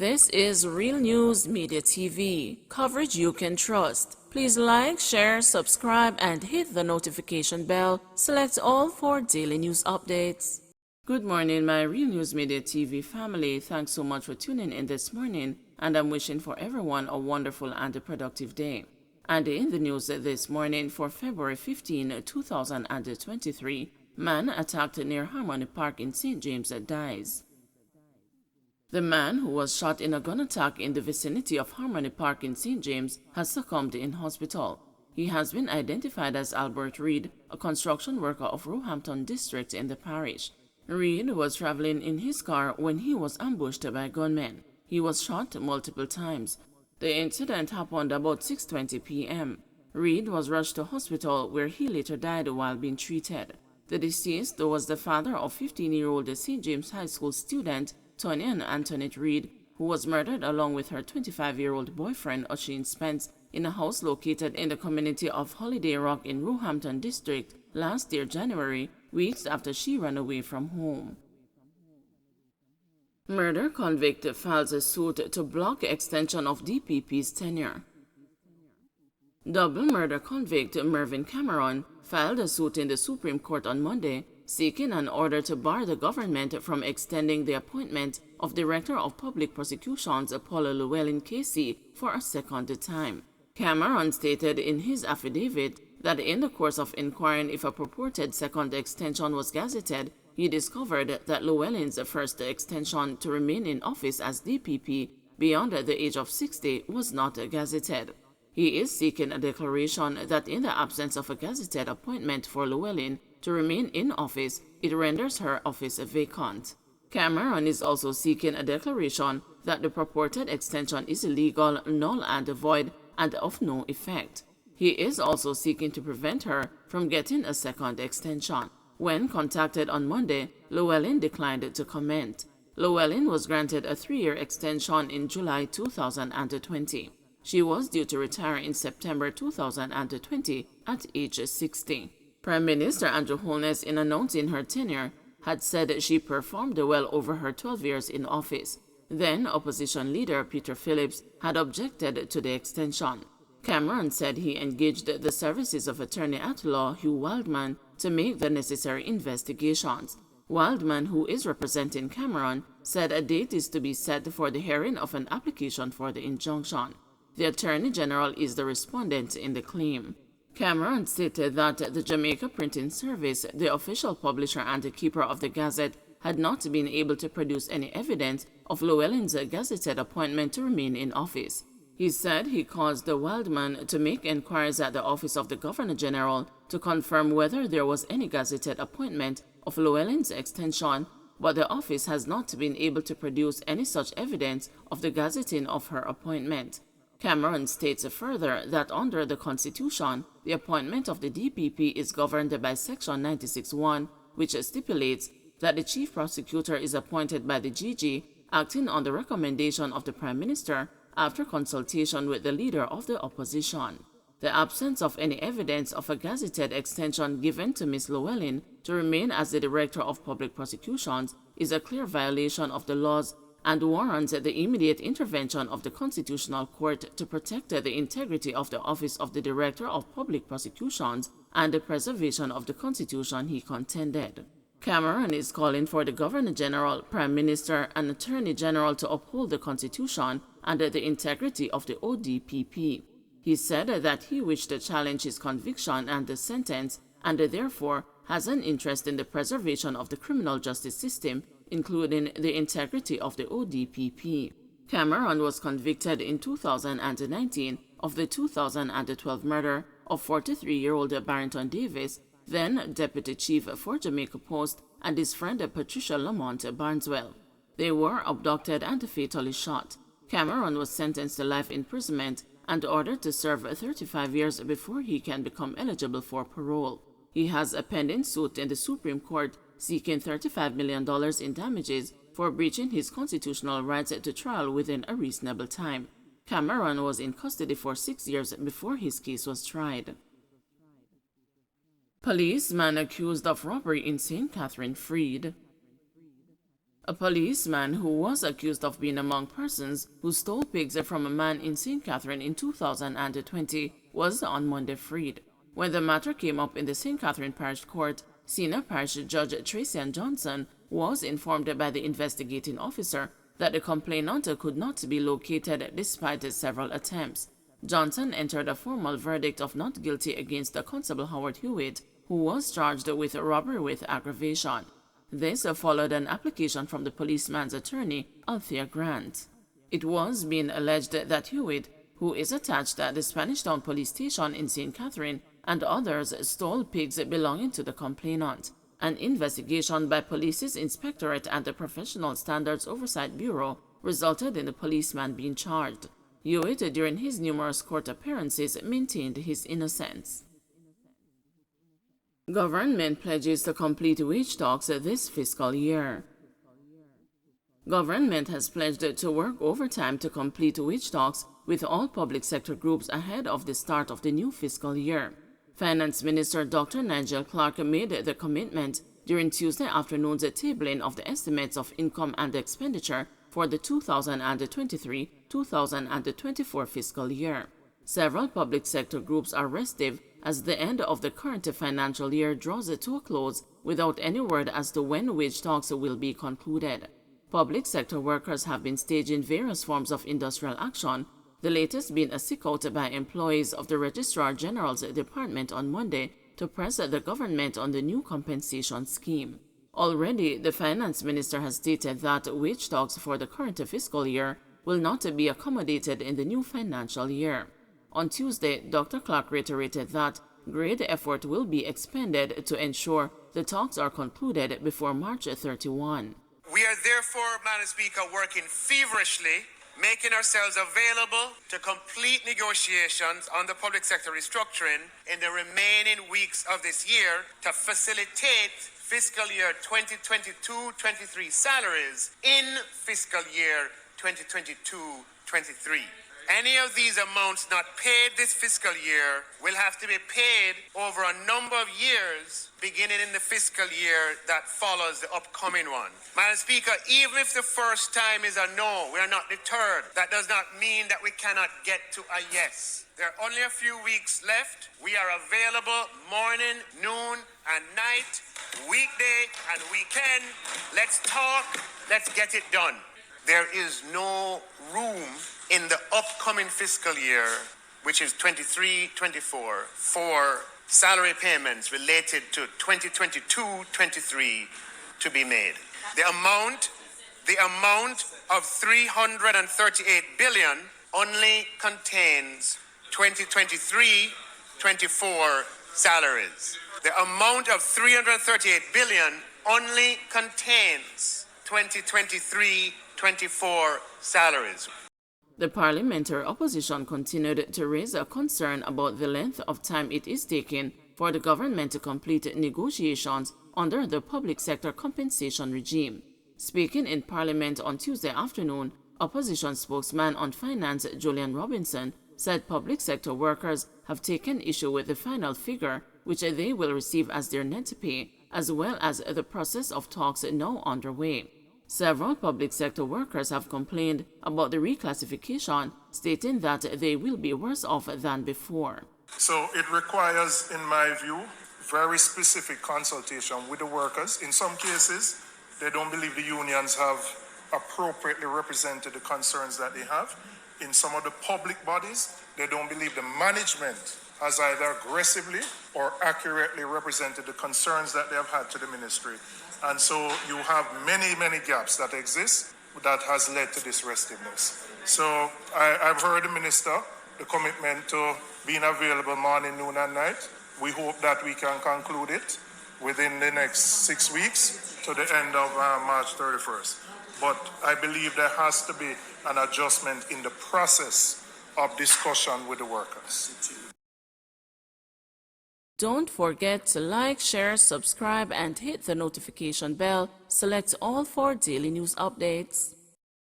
This is Real News Media TV, coverage you can trust. Please like, share, subscribe, and hit the notification bell. Select all for daily news updates. Good morning, my Real News Media TV family. Thanks so much for tuning in this morning, and I'm wishing for everyone a wonderful and a productive day. And in the news this morning for February 15, 2023, man attacked near Harmony Park in St. James dies. The man, who was shot in a gun attack in the vicinity of Harmony Park in St. James, has succumbed in hospital. He has been identified as Albert Reed, a construction worker of Roehampton District in the parish. Reed was traveling in his car when he was ambushed by gunmen. He was shot multiple times. The incident happened about 6:20 p.m. Reed was rushed to hospital where he later died while being treated. The deceased was the father of 15-year-old St. James High School student Tony and Antoinette Reed, who was murdered along with her 25-year-old boyfriend Oisin Spence in a house located in the community of Holiday Rock in Roehampton District last year January, weeks after she ran away from home. Murder convict files a suit to block extension of DPP's tenure. Double murder convict Mervyn Cameron filed a suit in the Supreme Court on Monday, seeking an order to bar the government from extending the appointment of Director of Public Prosecutions Paula Llewellyn-Casey for a second time. Cameron stated in his affidavit that in the course of inquiring if a purported second extension was gazetted, he discovered that Llewellyn's first extension to remain in office as DPP beyond the age of 60 was not gazetted. He is seeking a declaration that in the absence of a gazetted appointment for Llewellyn to remain in office, it renders her office vacant. Cameron is also seeking a declaration that the purported extension is illegal, null and void, and of no effect. He is also seeking to prevent her from getting a second extension. When contacted on Monday, Llewellyn declined to comment. Llewellyn was granted a 3-year extension in July 2020. She was due to retire in September 2020 at age 60. Prime Minister Andrew Holness, in announcing her tenure, had said she performed well over her 12 years in office. Then opposition leader Peter Phillips had objected to the extension. Cameron said he engaged the services of attorney-at-law Hugh Wildman to make the necessary investigations. Wildman, who is representing Cameron, said a date is to be set for the hearing of an application for the injunction. The Attorney General is the respondent in the claim. Cameron stated that the Jamaica Printing Service, the official publisher and the keeper of the Gazette, had not been able to produce any evidence of Llewellyn's gazetted appointment to remain in office. He said he caused the Wildman to make inquiries at the Office of the Governor-General to confirm whether there was any gazetted appointment of Llewellyn's extension, but the office has not been able to produce any such evidence of the gazetting of her appointment. Cameron states further that under the Constitution, the appointment of the DPP is governed by Section 96(1), which stipulates that the Chief Prosecutor is appointed by the GG, acting on the recommendation of the Prime Minister after consultation with the Leader of the Opposition. The absence of any evidence of a gazetted extension given to Ms. Llewellyn to remain as the Director of Public Prosecutions is a clear violation of the laws and warrants the immediate intervention of the Constitutional Court to protect the integrity of the office of the Director of Public Prosecutions and the preservation of the Constitution, he contended. Cameron is calling for the Governor-General, Prime Minister, and Attorney General to uphold the Constitution and the integrity of the ODPP. He said that he wished to challenge his conviction and the sentence, and therefore has an interest in the preservation of the criminal justice system, including the integrity of the ODPP. Cameron was convicted in 2019 of the 2012 murder of 43-year-old Barrington Davis, then Deputy Chief for Jamaica Post, and his friend Patricia Lamont Barneswell. They were abducted and fatally shot. Cameron was sentenced to life imprisonment and ordered to serve 35 years before he can become eligible for parole. He has a pending suit in the Supreme Court seeking $35 million in damages for breaching his constitutional rights to trial within a reasonable time. Cameron was in custody for 6 years before his case was tried. Policeman accused of robbery in St. Catherine freed. A policeman who was accused of being among persons who stole pigs from a man in St. Catherine in 2020 was on Monday freed. When the matter came up in the St. Catherine Parish Court, Senior Parish Judge Tracy Johnson was informed by the investigating officer that the complainant could not be located despite several attempts. Johnson entered a formal verdict of not guilty against the Constable Howard Hewitt, who was charged with robbery with aggravation. This followed an application from the policeman's attorney, Althea Grant. It was being alleged that Hewitt, who is attached at the Spanish Town Police Station in St. Catherine, and others stole pigs belonging to the complainant. An investigation by Police's Inspectorate and the Professional Standards Oversight Bureau resulted in the policeman being charged. Hewitt, during his numerous court appearances, maintained his innocence. Government pledges to complete wage talks this fiscal year. Government has pledged to work overtime to complete wage talks with all public sector groups ahead of the start of the new fiscal year. Finance Minister Dr. Nigel Clark made the commitment during Tuesday afternoon's tabling of the estimates of income and expenditure for the 2023-2024 fiscal year. Several public sector groups are restive as the end of the current financial year draws to a close without any word as to when wage talks will be concluded. Public sector workers have been staging various forms of industrial action, the latest being a sick-out by employees of the Registrar General's Department on Monday to press the government on the new compensation scheme. Already, the Finance Minister has stated that wage talks for the current fiscal year will not be accommodated in the new financial year. On Tuesday, Dr. Clark reiterated that great effort will be expended to ensure the talks are concluded before March 31. We are therefore, Madam Speaker, working feverishly, making ourselves available to complete negotiations on the public sector restructuring in the remaining weeks of this year to facilitate fiscal year 2022-23 salaries in fiscal year 2022-23. Any of these amounts not paid this fiscal year will have to be paid over a number of years, beginning in the fiscal year that follows the upcoming one. Madam Speaker, even if the first time is a no, we are not deterred. That does not mean that we cannot get to a yes. There are only a few weeks left. We are available morning, noon, and night, weekday and weekend. Let's talk. Let's get it done. There is no room in the upcoming fiscal year, which is 23-24, for salary payments related to 2022-23 to be made. The amount of 338 billion only contains 2023-24 salaries. The amount of 338 billion only contains 2023-24 salaries. The parliamentary opposition continued to raise a concern about the length of time it is taking for the government to complete negotiations under the public sector compensation regime. Speaking in Parliament on Tuesday afternoon, opposition spokesman on finance Julian Robinson said public sector workers have taken issue with the final figure, which they will receive as their net pay, as well as the process of talks now underway. Several public sector workers have complained about the reclassification, stating that they will be worse off than before. So it requires, in my view, very specific consultation with the workers. In some cases, they don't believe the unions have appropriately represented the concerns that they have. In some of the public bodies, they don't believe the management has either aggressively or accurately represented the concerns that they have had to the ministry. And so you have many, many gaps that exist that has led to this restiveness. So I've heard the minister, the commitment to being available morning, noon, and night. We hope that we can conclude it within the next 6 weeks to the end of March 31st. But I believe there has to be an adjustment in the process of discussion with the workers. Don't forget to like, share, subscribe, and hit the notification bell. Select all for daily news updates.